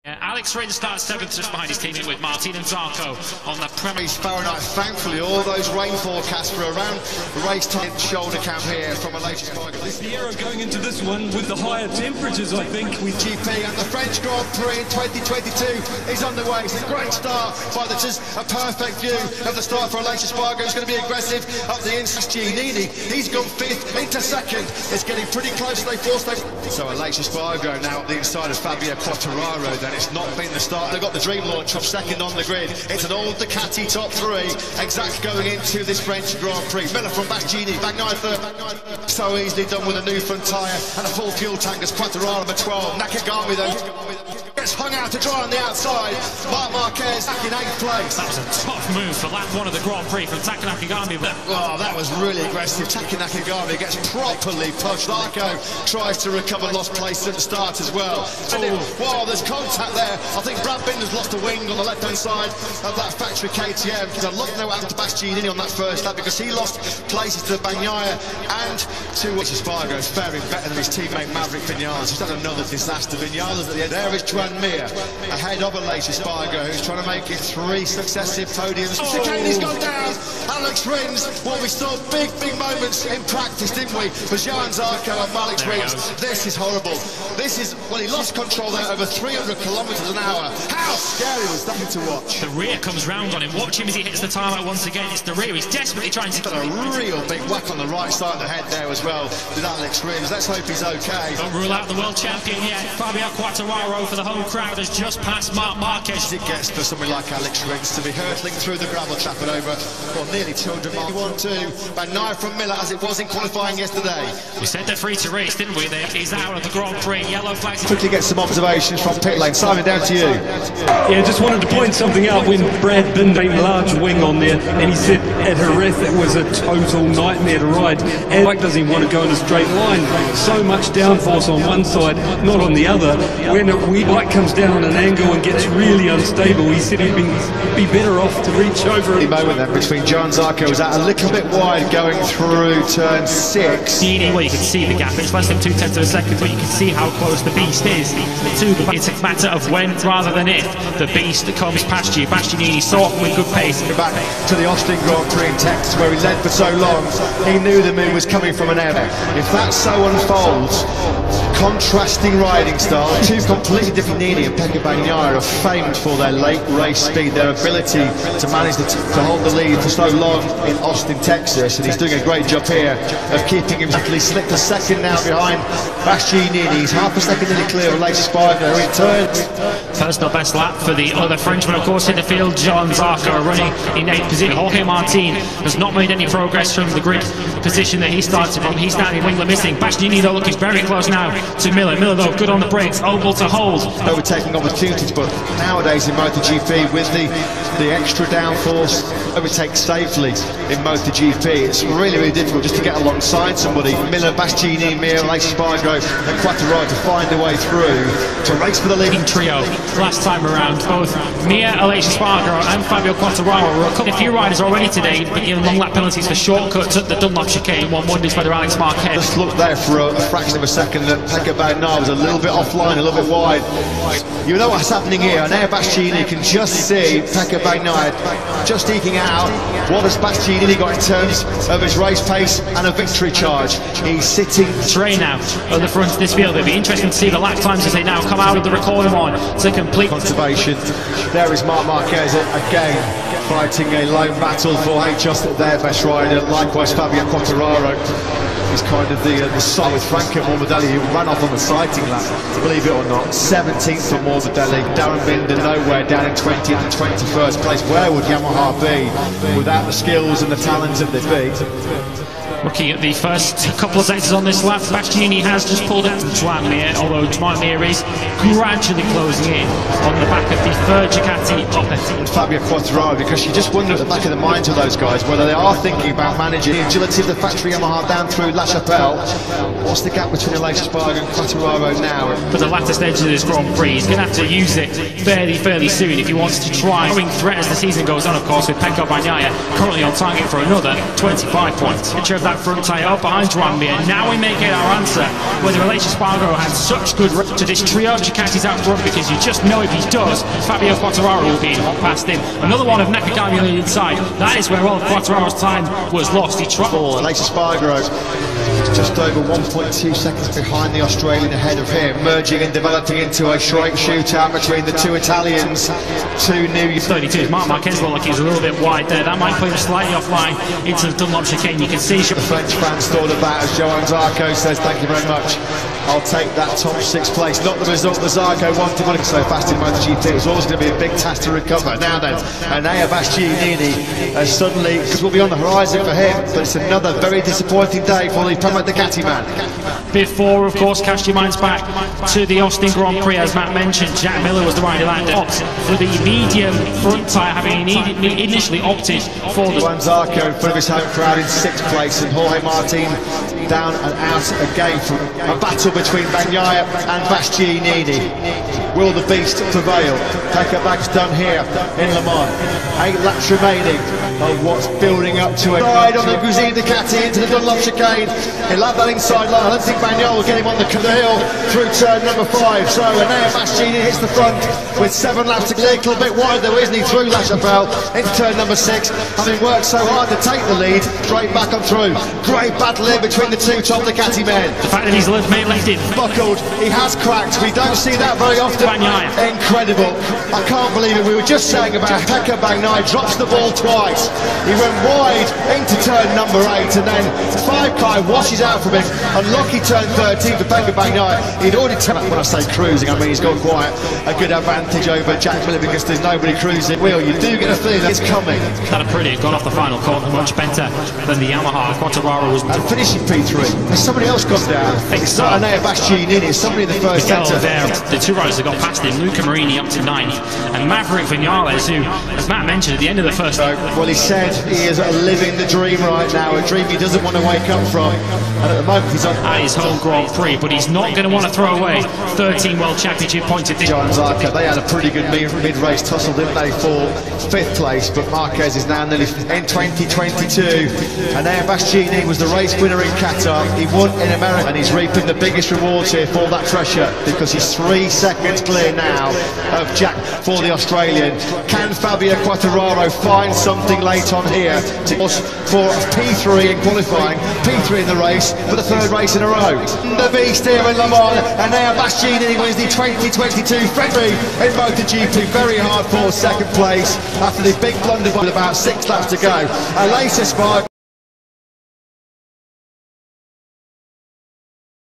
Alex Rins starts 7th just behind his teammate with Martin and Zarco on the premise. Fahrenheit, thankfully, all those rain forecasts for around the race time shoulder camp here from Aleix Espargaro. Piero going into this one with the higher temperatures, I think. With GP and the French Grand Prix in 2022 is underway. It's a great start, but it's just a perfect view of the start for Aleix Espargaro. He's going to be aggressive up the inside. Giannini, he's gone 5th into 2nd. It's getting pretty close. They forced them. So Aleix Espargaro now at the inside of Fabio Quartararo. Then it's not been the start. They've got the dream launch of 2nd on the grid. It's an old Ducati top 3 exact going into this French Grand Prix. Miller from Bastianini, Bagnaia 3rd. So easily done with a new front tyre and a full fuel tank as Quartararo number 12. Nakagami though gets hung out to dry on the outside. Marc Marquez back in 8th place. That was a tough move for lap 1 of the Grand Prix from Taka Nakagami. Oh, that was really aggressive. Taka Nakagami gets properly pushed. Larko tries to recover lost place at the start as well. Wow, there's contact there. I think Brad Binder's lost a wing on the left-hand side of that factory KTM. Because I'd love to know what happened to Bastianini on that first lap because he lost places to Bagnaia and to Espargaro, faring better than his teammate Maverick Vinales. He's had another disaster. Vinales at the end. There is Joan Mir ahead of Aleix Espargaro, who's trying to make it 3 successive podiums. Chicane's gone down. Alex Rins. Well, we saw big moments in practice, didn't we? For Johan Zarco and Alex Rins. This is horrible. This is, well, he lost control there over 300 kilometres an hour. How scary was that to watch? The rear comes round on him. Watch him as he hits the tarmac once again. It's the rear. He's desperately trying to... Got a real big whack on the right side of the head there as well with Alex Rins. Let's hope he's okay. Don't rule out the world champion yet. Fabio Quartararo for the home crowd has just passed Marc Marquez. It gets for someone like Alex Rins to be hurtling through the gravel trap and over, well, nearly 200 miles. 1-2, Bagnaia from Miller as it was in qualifying yesterday. We said they're free to race, didn't we? He's out of the Grand Prix. Yellow flags. Quickly get some observations from pit lane. Simon, down to you. Yeah, just wanted to point something out when Brad Binder made a large wing on there, and he said at Jerez it was a total nightmare to ride. And bike doesn't even want to go in a straight line. So much downforce on one side, not on the other. When a wee bike comes down on an angle and gets really unstable, he said he'd be better off to reach over. The moment then between Johan Zarco was out a little bit wide going through turn 6. Well, you can see the gap. It's less than 0.2 of a second, but you can see how close the beast is to the... It's a matter of when rather than if the beast comes past you. Bastianini saw it with good pace. Back to the Austin Grand Prix in Texas where he led for so long. He knew the move was coming from an error. If that so unfolds, contrasting riding style, 2 completely different. Nini and Pecco Bagnaia are famed for their late race speed, their ability to manage to hold the lead for so long in Austin, Texas, and he's doing a great job here of keeping him. He slipped a second now behind Bastianini. He's half a second in the clear of Aleix Espargaro in turn. Personal best lap for the other Frenchman, of course, in the field. Johan Zarco running in 8th position. Jorge Martin has not made any progress from the grid position that he started from. He's down in winglet missing. Bastianini though looking very close now to Miller. Miller though good on the brakes, able to hold. Overtaking opportunities, but nowadays in MotoGP with the extra downforce, overtake safely in MotoGP, it's really difficult just to get alongside somebody. Miller, Bastianini, Mir, Aleix Espargaro and Quartararo to find their way through to race for the leading trio. Last time around, both Mir, Aleix Espargaro and Fabio Quartararo were a few riders already today given long lap penalties for shortcuts at the Dunlop chicane. One wonders whether Alex Marquez... Just looked there for a fraction of a second that Pecco Bagnaia was a little bit offline, a little bit wide. You know what's happening here, and there Bastianini can just see Pecco Bagnaia just eking out. What has Bastianini got in terms of his race pace and a victory charge? He's sitting... Terrain now at the front of this field. It'll be interesting to see the lap times as they now come out of the recording one to complete... Conservation. There is Marc Marquez again fighting a lone battle for just their best rider. Likewise Fabio Quartararo is kind of the side with Franco Morbidelli, who ran off on the sighting lap, believe it or not. 17th for Morbidelli. Darryn Binder nowhere, down in 20th and 21st place. Where would Yamaha be without the skills and the talents of the beat? Looking at the first couple of sectors on this lap, Bastianini has just pulled it to Joan Mir, although Joan Mir is gradually closing in on the back of the 3rd Ducati up. Fabio Quartararo, because you just wonder at the back of the minds of those guys whether they are thinking about managing the agility of the factory Yamaha down through La Chapelle. What's the gap between Aleix Espargaro and Quartararo now? For the latter stages of this Grand Prix, he's going to have to use it fairly soon if he wants to try growing threat as the season goes on, of course, with Pecco Bagnaia currently on target for another 25 points. Picture of that that front tyre up behind Joan Mir. Now we may get our answer whether Aleix Espargaro has such good to this trio of Ducatis out front, because you just know if he does, Fabio Quartararo will be in hot past him. Another one of Nakagami on the inside. That is where all of Quartararo's time was lost. He tried. Aleix Espargaro just over 1.2 seconds behind the Australian ahead of him, merging and developing into a straight shootout between the two Italians. Two new 32. Marc Marquez looked like he's a little bit wide there. That might put him slightly offline into the Dunlop chicane. You can see the French fans thought about as Joan Zarco says, thank you very much. I'll take that top 6 place. Not the result that Zarco wanted, but so fast in MotoGP. It was always going to be a big task to recover. Now then, Enea Bastianini suddenly will be on the horizon for him, but it's another very disappointing day for the Pramac Ducati man. Before, of course, cast your minds back to the Austin Grand Prix, as Matt mentioned, Jack Miller was the rider that opted for the medium front tyre, having initially opted for the Joan Zarco in front of his home crowd in 6th place, and Jorge Martin down and out again from a battle between Bagnaia and Bastianini. Will the beast prevail? Peckerback's done here in Le Mans. 8 laps remaining of what's building up to a ride on the Guzzi Ducati into the Dunlop chicane. He'll have that inside line. I don't think Bagnaia will get him on the hill through turn number 5. So Enea Bastianini hits the front with 7 laps to go. A little bit wide though, isn't he, through La Chapelle into turn number 6, having worked so hard to take the lead. Straight back on through. Great battle here between the two top Ducati men. The fact that he's made left in. Buckled, he has cracked. We don't see that very often. Bagnaia. Incredible. I can't believe it. We were just saying about Pecco Bagnaia drops the ball twice. He went wide into turn number 8, and then 5 Kai washes out from him. Unlucky turn 13 for Pecco Bagnaia. He'd already when I say cruising, I mean he's got quite a good advantage over Jack Miller, because there's nobody cruising. Will, you do get a feeling it's coming. Kind of pretty. Got off the final corner much better than the Yamaha. Quartararo was finishing P3. Has somebody else gone down? I think so. Enea Bastianini is somebody in the first sector. There, the 2 riders that got past him, Luca Marini up to 9th, and Maverick Vinales, who, as Matt mentioned at the end of the first. Well, he said he is living the dream right now, a dream he doesn't want to wake up from. And at the moment he's on at his home Grand Prix, but he's not going to want to throw away 13 World Championship points at this. Joan Zarco, they had a pretty good mid-race tussle, didn't they, for 5th place, but Marquez is now nearly in 2022. And Enea Bastianini was the race winner in Qatar. He won in America, and he's reaping the biggest rewards here for that pressure, because he's 3 seconds clear now of Jack for the Australian. Can Fabio Quartararo find something late on here for P3 in qualifying, P3 in the race for the 3rd race in a row? The beast here in Le Mans, and now Bastianini wins the 2022 February in MotoGP. Very hard for 2nd place after the big blunder with about 6 laps to go. Aleix Espargaro